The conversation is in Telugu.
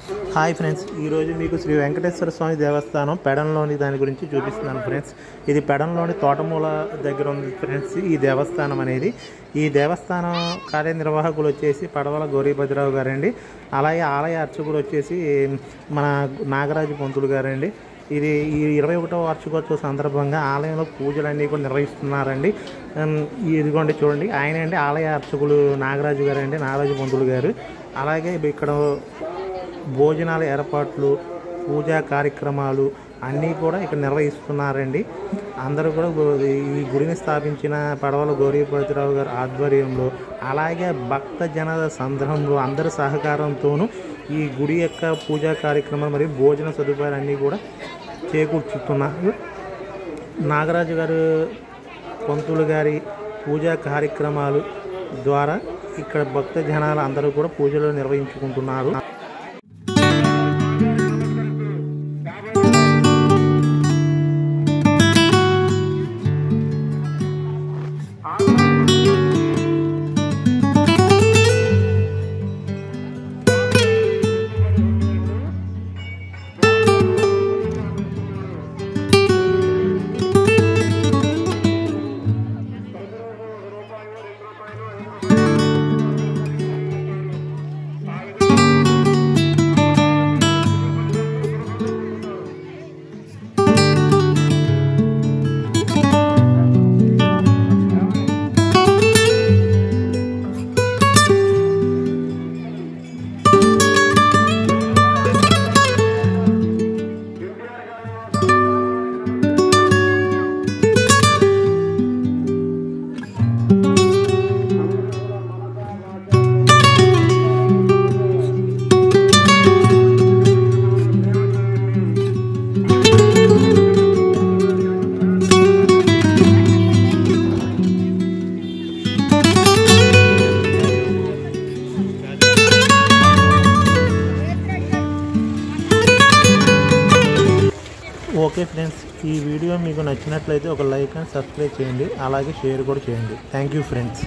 హాయ్ ఫ్రెండ్స్, ఈరోజు మీకు శ్రీ వెంకటేశ్వర స్వామి దేవస్థానం పెడంలోని దాని గురించి చూపిస్తున్నాను ఫ్రెండ్స్. ఇది పెడంలోని తోటమూల దగ్గర ఉంది ఫ్రెండ్స్. ఈ దేవస్థానం అనేది ఈ దేవస్థానం కార్యనిర్వాహకులు వచ్చేసి పడవల గౌరీభద్రరావు గారండి. అలాగే ఆలయ అర్చకుడు వచ్చేసి మన నాగరాజు పంతులు గారండి. ఇది ఈ 21వ వార్షికోత్సవ సందర్భంగా ఆలయంలో పూజలన్నీ కూడా నిర్వహిస్తున్నారండి. ఇదిగోండి చూడండి, ఆయన అండి ఆలయ అర్చకులు నాగరాజు గారండి, నాగరాజు పంతులు గారు. అలాగే ఇక్కడ భోజనాల ఏర్పాట్లు, పూజా కార్యక్రమాలు అన్నీ కూడా ఇక్కడ నిర్వహిస్తున్నారండి. అందరూ కూడా ఈ గుడిని స్థాపించిన పడవల గౌరీభద్రరావు గారి ఆధ్వర్యంలో, అలాగే భక్త జన సందర్భంలో అందరి సహకారంతోనూ ఈ గుడి యొక్క పూజా కార్యక్రమాలు మరియు భోజన సదుపాయాలు అన్నీ కూడా చేకూర్చుతున్నారు. నాగరాజు గారు పంతులు గారి పూజా కార్యక్రమాలు ద్వారా ఇక్కడ భక్త జనాలు అందరూ కూడా పూజలు నిర్వహించుకుంటున్నారు. ఓకే ఫ్రెండ్స్, ఈ వీడియో మీకు నచ్చినట్లయితే ఒక లైక్ అండ్ సబ్స్క్రైబ్ చేయండి, అలాగే షేర్ కూడా చేయండి. Thank you friends.